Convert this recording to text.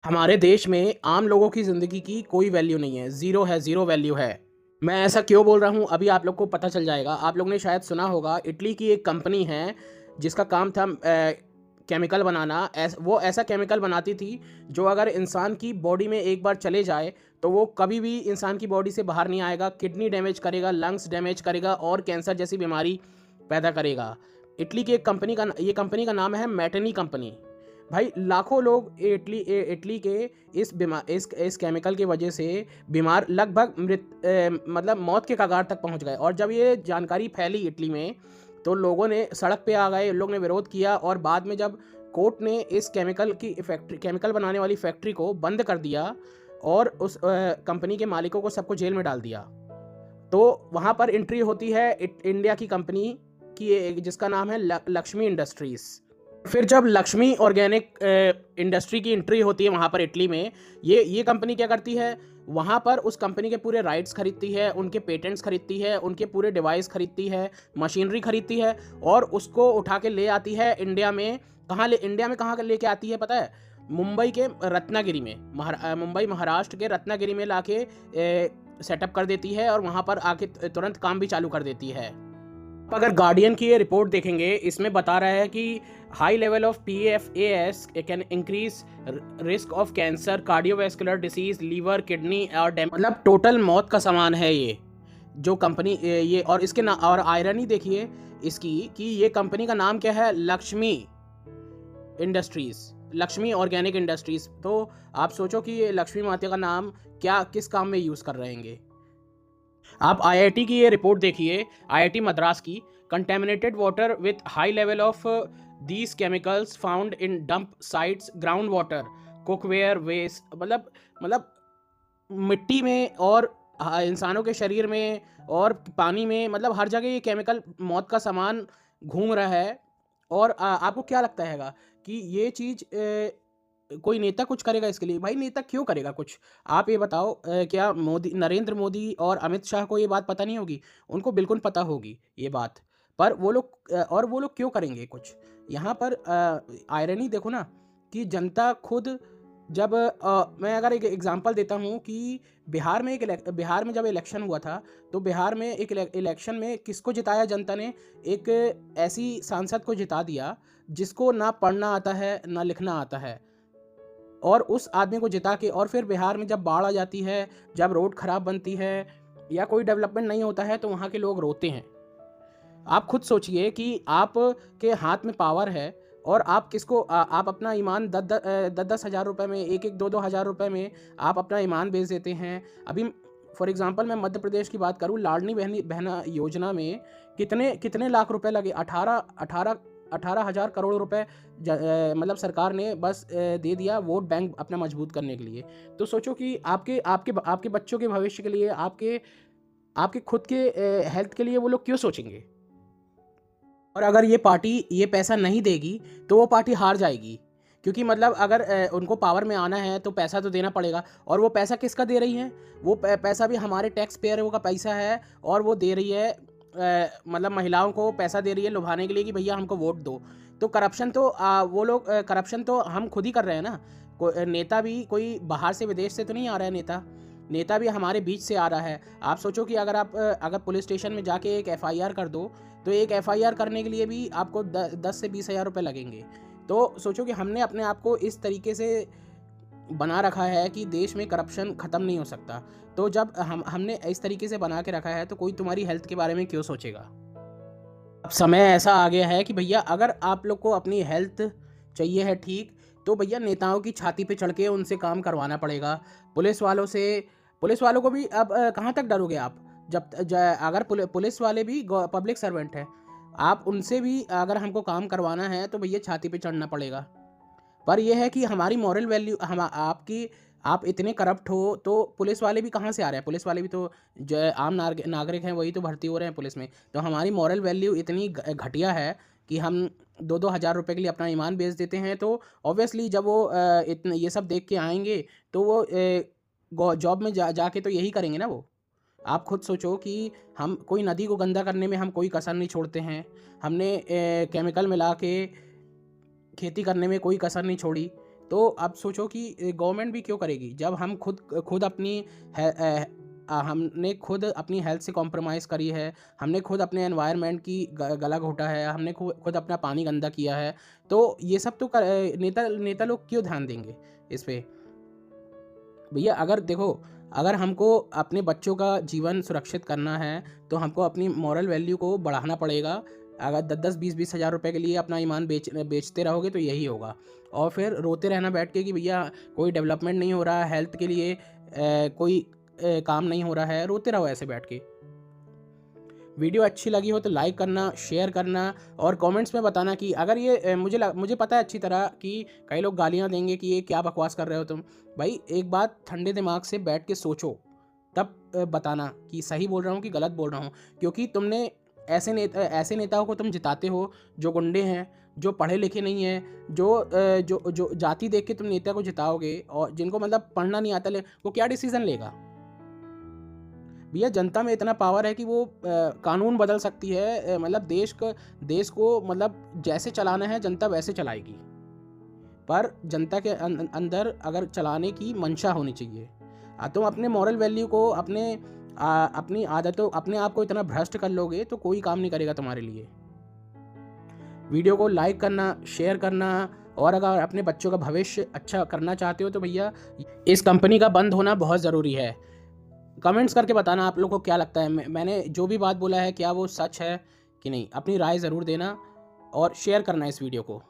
हमारे देश में आम लोगों की ज़िंदगी की कोई वैल्यू नहीं है, ज़ीरो वैल्यू है। मैं ऐसा क्यों बोल रहा हूँ, अभी आप लोग को पता चल जाएगा। आप लोग ने शायद सुना होगा, इटली की एक कंपनी है, जिसका काम था केमिकल बनाना। वो ऐसा केमिकल बनाती थी, जो अगर इंसान की बॉडी में एक बार चले जाए, तो वो कभी भी इंसान की बॉडी से बाहर नहीं आएगा, किडनी डैमेज करेगा, लंग्स डैमेज करेगा और कैंसर जैसी बीमारी पैदा करेगा। इटली की एक कंपनी का नाम है मैटनी कंपनी। भाई लाखों लोग इटली के इस केमिकल की वजह से बीमार, लगभग मतलब मौत के कगार तक पहुंच गए। और जब ये जानकारी फैली इटली में, तो लोगों ने सड़क पे आ गए, लोग ने विरोध किया। और बाद में जब कोर्ट ने इस केमिकल बनाने वाली फैक्ट्री को बंद कर दिया और उस कंपनी के मालिकों को सबको जेल में डाल दिया, तो वहाँ पर एंट्री होती है इंडिया की कंपनी की, जिसका नाम है लक्ष्मी इंडस्ट्रीज़। फिर जब लक्ष्मी ऑर्गेनिक इंडस्ट्री की एंट्री होती है वहाँ पर इटली में, ये कंपनी क्या करती है, वहाँ पर उस कंपनी के पूरे राइट्स खरीदती है, उनके पेटेंट्स खरीदती है, उनके पूरे डिवाइस खरीदती है, मशीनरी खरीदती है और उसको उठा के ले आती है इंडिया में। इंडिया में कहाँ लेके आती है पता है? मुंबई के रत्नागिरी में, मुंबई महाराष्ट्र के रत्नागिरी में लाके सेटअप कर देती है और वहाँ पर आके तुरंत काम भी चालू कर देती है। अगर गार्डियन की ये रिपोर्ट देखेंगे, इसमें बता रहा है कि high level of PFAS can increase risk of cancer, cardiovascular disease, liver, kidney और मतलब टोटल मौत का सामान है ये जो कंपनी ये। और इसके ना और आयरनी देखिए इसकी कि ये कंपनी का नाम क्या है, Lakshmi industries, Lakshmi organic industries. तो आप सोचो कि ये लक्ष्मी माता का नाम क्या किस काम में यूज़ कर रहे हैं। आप IIT की ये रिपोर्ट देखिए, IIT मद्रास की। Contaminated water with high level of these chemicals found in dump sites, ground water, cookware waste, मतलब मिट्टी में और इंसानों के शरीर में और पानी में, मतलब हर जगह ये केमिकल मौत का सामान घूम रहा है। और आपको क्या लगता है कि ये चीज़ कोई नेता कुछ करेगा इसके लिए? भाई नेता क्यों करेगा कुछ? आप ये बताओ, क्या नरेंद्र मोदी और अमित शाह को ये बात पता नहीं होगी? उनको बिल्कुल पता होगी ये बात। पर वो लोग क्यों करेंगे कुछ? यहाँ पर आयरनी देखो ना कि जनता खुद जब मैं अगर एक एग्जांपल देता हूँ कि बिहार में जब इलेक्शन हुआ था, तो बिहार में एक इलेक्शन में किसको जिताया जनता ने? एक ऐसी सांसद को जिता दिया जिसको ना पढ़ना आता है ना लिखना आता है। और उस आदमी को जिता के, और फिर बिहार में जब बाढ़ आ जाती है, जब रोड खराब बनती है या कोई डेवलपमेंट नहीं होता है, तो वहाँ के लोग रोते हैं। आप खुद सोचिए कि आप के हाथ में पावर है और आप आप अपना ईमान 10 हज़ार रुपये में, एक 2 हज़ार रुपये में आप अपना ईमान बेच देते हैं। अभी फॉर एग्जांपल मैं मध्य प्रदेश की बात करूँ, लाडली बहना योजना में कितने कितने लाख रुपए लगे? 18 हज़ार करोड़ रुपए मतलब सरकार ने बस दे दिया वोट बैंक अपना मजबूत करने के लिए। तो सोचो कि आपके आपके आपके बच्चों के भविष्य के लिए, आपके आपके खुद के हेल्थ के लिए वो लोग क्यों सोचेंगे? और अगर ये पार्टी ये पैसा नहीं देगी, तो वो पार्टी हार जाएगी। क्योंकि मतलब अगर उनको पावर में आना है तो पैसा तो देना पड़ेगा। और वो पैसा किसका दे रही है? वो पैसा भी हमारे टैक्स पेयरों का पैसा है। और वो दे रही है मतलब महिलाओं को पैसा दे रही है लुभाने के लिए कि भैया हमको वोट दो। तो करप्शन तो करप्शन तो हम खुद ही कर रहे हैं ना। नेता भी कोई बाहर से, विदेश से तो नहीं आ रहा है नेता। नेता भी हमारे बीच से आ रहा है। आप सोचो कि अगर पुलिस स्टेशन में जाके एक FIR कर दो, तो एक FIR करने के लिए भी आपको 10 से 20 हज़ार रुपये लगेंगे। तो सोचो कि हमने अपने आप को इस तरीके से बना रखा है कि देश में करप्शन ख़त्म नहीं हो सकता। तो जब हमने इस तरीके से बना के रखा है, तो कोई तुम्हारी हेल्थ के बारे में क्यों सोचेगा? अब समय ऐसा आ गया है कि भैया अगर आप लोग को अपनी हेल्थ चाहिए है ठीक, तो भैया नेताओं की छाती पे चढ़ के उनसे काम करवाना पड़ेगा। पुलिस वालों से पुलिस वालों को भी अब कहाँ तक डरोगे आप? अगर पुलिस वाले भी पब्लिक सर्वेंट हैं, आप उनसे भी अगर हमको काम करवाना है, तो भैया छाती पे चढ़ना पड़ेगा। पर यह है कि हमारी मॉरल वैल्यू, हम आपकी आप इतने करप्ट हो, तो पुलिस वाले भी कहाँ से आ रहे हैं? पुलिस वाले भी तो जो आम नागरिक हैं, वही तो भर्ती हो रहे हैं पुलिस में। तो हमारी मॉरल वैल्यू इतनी घटिया है कि हम 2 हज़ार रुपये के लिए अपना ईमान बेच देते हैं। तो ऑब्वियसली जब वो इतने ये सब देख के आएंगे, तो वो जॉब में जाके तो यही करेंगे ना वो। आप खुद सोचो कि हम कोई नदी को गंदा करने में हम कोई कसर नहीं छोड़ते हैं। हमने केमिकल मिला के खेती करने में कोई कसर नहीं छोड़ी। तो अब सोचो कि गवर्नमेंट भी क्यों करेगी जब हम खुद अपनी हमने खुद अपनी हेल्थ से कॉम्प्रोमाइज़ करी है, हमने खुद अपने एनवायरनमेंट की गला घोटा है, हमने खुद अपना पानी गंदा किया है, तो ये सब तो नेता नेता लोग क्यों ध्यान देंगे इस पे? भैया अगर देखो, अगर हमको अपने बच्चों का जीवन सुरक्षित करना है, तो हमको अपनी मॉरल वैल्यू को बढ़ाना पड़ेगा। अगर 10-10, 20-20 हज़ार रुपए के लिए अपना ईमान बेचते रहोगे तो यही होगा। और फिर रोते रहना बैठ के कि भैया कोई डेवलपमेंट नहीं हो रहा है, हेल्थ के लिए कोई काम नहीं हो रहा है, रोते रहो ऐसे बैठ के। वीडियो अच्छी लगी हो तो लाइक करना, शेयर करना और कमेंट्स में बताना कि अगर ये मुझे पता है अच्छी तरह कि कई लोग गालियाँ देंगे कि ये क्या बकवास कर रहे हो तुम। भाई एक बात ठंडे दिमाग से बैठ के सोचो, तब बताना कि सही बोल रहा हूँ कि गलत बोल रहा हूँ। क्योंकि तुमने ऐसे नेताओं को तुम जिताते हो जो गुंडे हैं, जो पढ़े लिखे नहीं हैं, जो जाति देख के तुम नेता को जिताओगे और जिनको मतलब पढ़ना नहीं आता, वो क्या डिसीज़न लेगा? भैया जनता में इतना पावर है कि वो कानून बदल सकती है, मतलब देश को मतलब जैसे चलाना है जनता वैसे चलाएगी। पर जनता के अंदर अगर चलाने की मंशा होनी चाहिए। तुम अपने मॉरल वैल्यू को अपनी आदतों अपने आप को इतना भ्रष्ट कर लोगे तो कोई काम नहीं करेगा तुम्हारे लिए। वीडियो को लाइक करना, शेयर करना और अगर अपने बच्चों का भविष्य अच्छा करना चाहते हो तो भैया इस कंपनी का बंद होना बहुत ज़रूरी है। कमेंट्स करके बताना आप लोगों को क्या लगता है, मैंने जो भी बात बोला है क्या वो सच है कि नहीं। अपनी राय ज़रूर देना और शेयर करना इस वीडियो को।